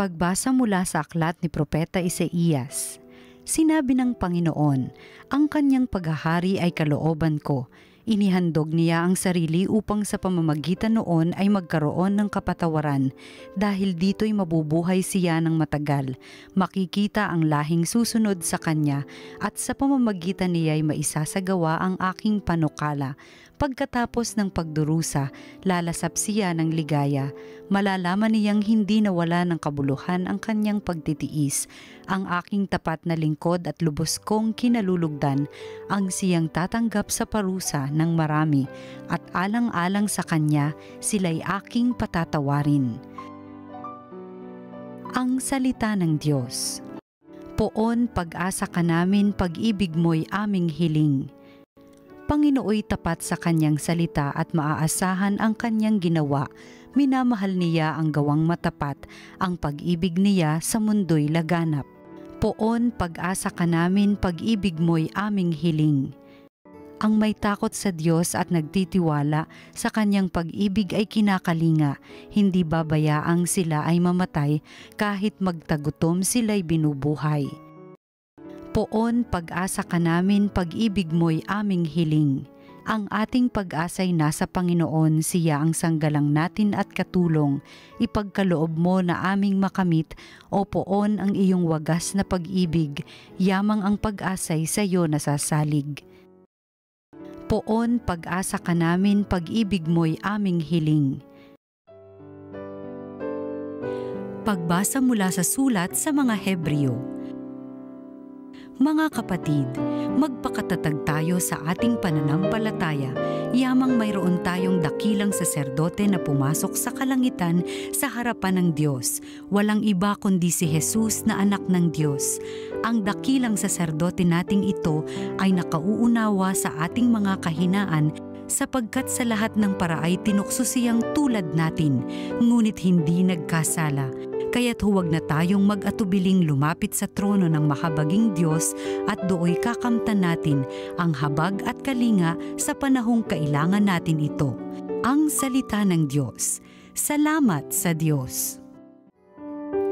Pagbasa mula sa aklat ni Propeta Isaías. Sinabi ng Panginoon, ang kanyang paghahari ay kalooban ko. Inihandog niya ang sarili upang sa pamamagitan noon ay magkaroon ng kapatawaran. Dahil dito'y mabubuhay siya ng matagal. Makikita ang lahing susunod sa kanya at sa pamamagitan niya'y maisasagawa ang aking panukala. Pagkatapos ng pagdurusa, lalasap siya ng ligaya. Malalaman niyang hindi nawala ng kabuluhan ang kanyang pagtitiis. Ang aking tapat na lingkod at lubos kong kinalulugdan ang siyang tatanggap sa parusa ng marami. At alang-alang sa kanya, sila'y aking patatawarin. Ang salita ng Diyos. Poon, pag-asa ka namin, pag-ibig mo'y aming hiling. Panginooy tapat sa kanyang salita at maaasahan ang kanyang ginawa. Minamahal niya ang gawang matapat, ang pag-ibig niya sa mundo'y laganap. Poon, pag-asa ka namin, pag-ibig mo'y aming hiling. Ang may takot sa Diyos at nagtitiwala sa kanyang pag-ibig ay kinakalinga. Hindi babayaang sila ay mamatay kahit magtagutom sila'y binubuhay. Poon, pag-asa ka namin, pag-ibig mo'y aming hiling. Ang ating pag-asa'y nasa Panginoon, siya ang sanggalang natin at katulong. Ipagkaloob mo na aming makamit, o poon ang iyong wagas na pag-ibig, yamang ang pag-asa'y sa'yo nasasalig. Poon, pag-asa ka namin, pag-ibig mo'y aming hiling. Pagbasa mula sa sulat sa mga Hebreo. Mga kapatid, magpakatatag tayo sa ating pananampalataya, yamang mayroon tayong dakilang saserdote na pumasok sa kalangitan sa harapan ng Diyos. Walang iba kundi si Jesus na anak ng Diyos. Ang dakilang saserdote nating ito ay nakauunawa sa ating mga kahinaan sapagkat sa lahat ng paraay tinukso siyang tulad natin, ngunit hindi nagkasala. Kaya't huwag na tayong mag-atubiling lumapit sa trono ng mahabaging Diyos at dooy kakamtan natin ang habag at kalinga sa panahong kailangan natin ito. Ang salita ng Diyos. Salamat sa Diyos.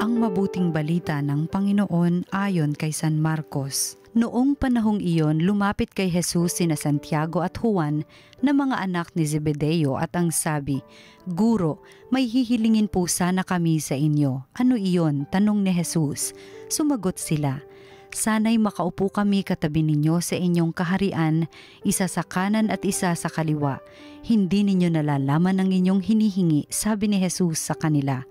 Ang mabuting balita ng Panginoon ayon kay San Marcos. Noong panahong iyon, lumapit kay Jesus sina Santiago at Juan na mga anak ni Zebedeo at ang sabi, Guro, may hihilingin po sana kami sa inyo. Ano iyon? Tanong ni Jesus. Sumagot sila, Sana'y makaupo kami katabi ninyo sa inyong kaharian, isa sa kanan at isa sa kaliwa. Hindi ninyo nalalaman ang inyong hinihingi, sabi ni Jesus sa kanila.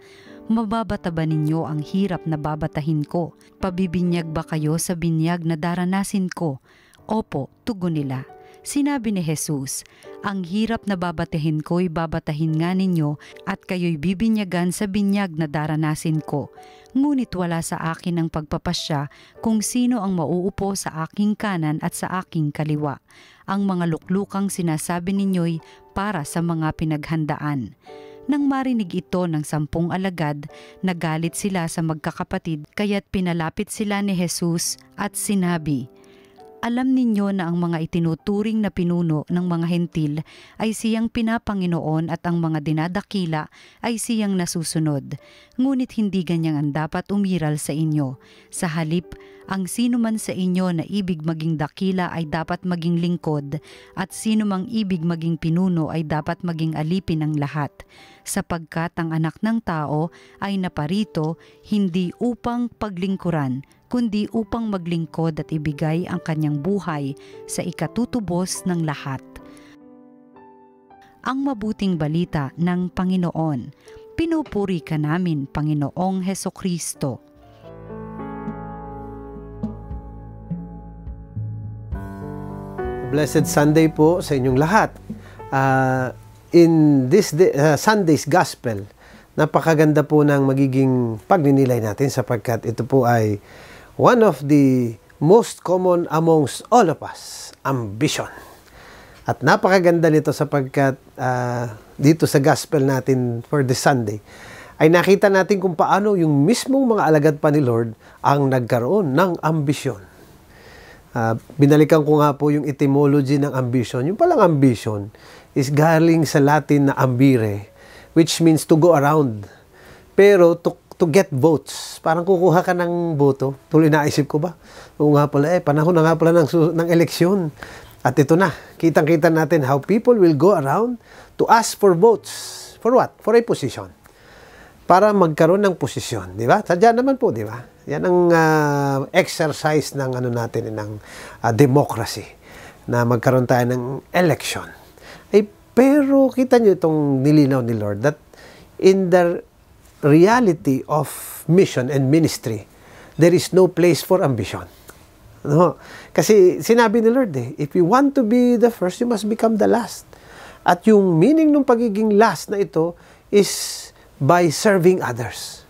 Mababata ba ninyo ang hirap na babatahin ko? Pabibinyag ba kayo sa binyag na daranasin ko? Opo, tugon nila. Sinabi ni Jesus, ang hirap na babatahin ko'y babatahin nga ninyo at kayo'y bibinyagan sa binyag na daranasin ko. Ngunit wala sa akin ang pagpapasya kung sino ang mauupo sa aking kanan at sa aking kaliwa. Ang mga luklukang sinasabi ninyo'y para sa mga pinaghandaan. Nang marinig ito ng 10 alagad, nagalit sila sa magkakapatid kaya't pinalapit sila ni Jesus at sinabi, Alam ninyo na ang mga itinuturing na pinuno ng mga hentil ay siyang pinapanginoon at ang mga dinadakila ay siyang nasusunod. Ngunit hindi ganyang ang dapat umiral sa inyo. Sa halip, ang sino man sa inyo na ibig maging dakila ay dapat maging lingkod, at sino mang ibig maging pinuno ay dapat maging alipin ng lahat. Sapagkat ang anak ng tao ay naparito hindi upang paglingkuran, kundi upang maglingkod at ibigay ang kanyang buhay sa ikatutubos ng lahat. Ang mabuting balita ng Panginoon. Pinupuri ka namin, Panginoong Hesukristo. Blessed Sunday po sa inyong lahat. In this day, Sunday's Gospel, napakaganda po ng magiging pagninilay natin sapagkat ito po ay one of the most common amongst all of us, ambition. At napakaganda nito sapagkat dito sa Gospel natin for this Sunday, ay nakita natin kung paano yung mismong mga alagad pa ni Lord ang nagkaroon ng ambisyon. Binalikan ko nga po yung etymology ng ambition. Yung palang ambition is galing sa Latin na ambire, which means to go around. Pero to get votes. Parang kukuha ka ng boto. Tuloy naisip ko ba? Oo nga pala panahon na nga pala ng eleksyon. At ito na, kitang-kita natin how people will go around to ask for votes. For what? For a position. Para magkaroon ng posisyon, di ba? Sadya naman po, di ba? Yan ang exercise ng natin ng democracy, na magkaroon tayo ng election. Pero kita nyo itong nilinaw ni Lord that in the reality of mission and ministry, there is no place for ambition. No? Kasi sinabi ni Lord if you want to be the first, you must become the last. At yung meaning ng pagiging last na ito is by serving others.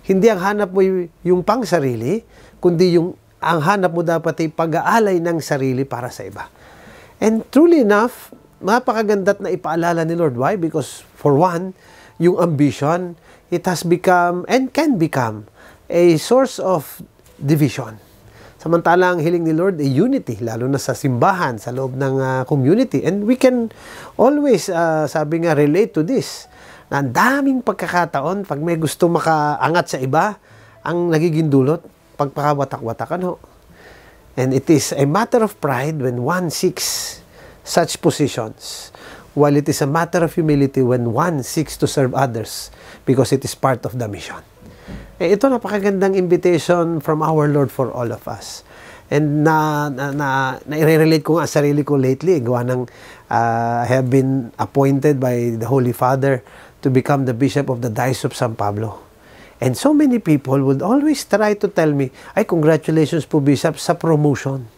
Hindi ang hanap mo yung pang sarili, kundi ang hanap mo dapat ay pag-aalay ng sarili para sa iba. And truly enough, napakaganda't na ipaalala ni Lord. Why? Because for one, yung ambition, it has become and can become a source of division. Samantalang hiling ni Lord ay unity, lalo na sa simbahan, sa loob ng community. And we can always, sabi nga, relate to this. Na ang daming pagkakataon, pag may gusto makaangat sa iba, ang nagiging dulot, pagpakawatak-watakan ho. And it is a matter of pride when one seeks such positions, while it is a matter of humility when one seeks to serve others because it is part of the mission. Ito napakagandang invitation from our Lord for all of us. And na-relate ko nga sarili ko lately, gawa ng I have been appointed by the Holy Father to become the Bishop of the Diocese of San Pablo. And so many people would always try to tell me, ay, congratulations po, Bishop, sa promotion.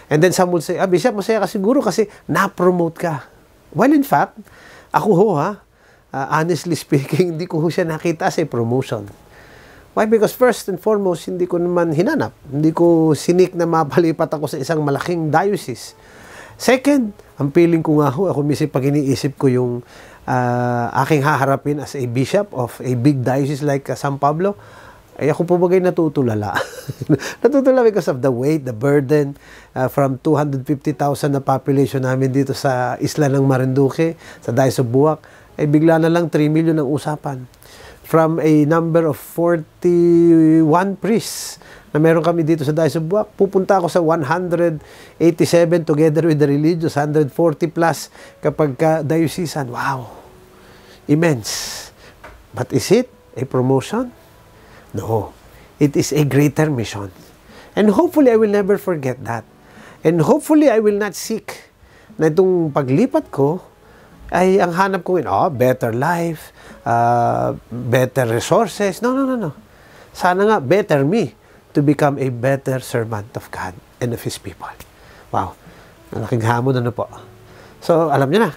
And then some would say, Bishop, masaya ka siguro kasi na-promote ka. Well, in fact, ako honestly speaking, hindi ko siya nakita as a promotion. Why? Because first and foremost, hindi ko naman hinanap. Hindi ko sinik na mapalipat ako sa isang malaking diocese. Second, ang feeling ko nga ako mismo pag iniisip ko yung aking haharapin as a bishop of a big diocese like San Pablo, ay ako po bagay natutulala. Natutulala because of the weight, the burden from 250,000 na population namin dito sa isla ng Marinduque, sa Diocese of Buwak, ay bigla na lang 3 million ang usapan. From a number of 41 priests na meron kami dito sa Diocese of Buwak, pupunta ako sa 187 together with the religious, 140 plus kapag diocesan. Wow! Immense. But is it a promotion? No. It is a greater mission. And hopefully, I will never forget that. And hopefully, I will not seek na itong paglipat ko ay ang hanap ko better life, better resources. No. Sana nga, better me to become a better servant of God and of His people. Wow. Malaking hamon po. So, alam niyo na,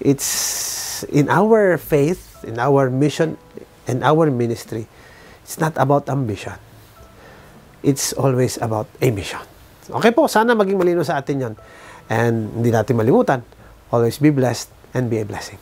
it's in our faith, in our mission, in our ministry, it's not about ambition. It's always about a mission. Okay po, sana maging malino sa atin yon. And hindi natin malimutan, always be blessed and be a blessing.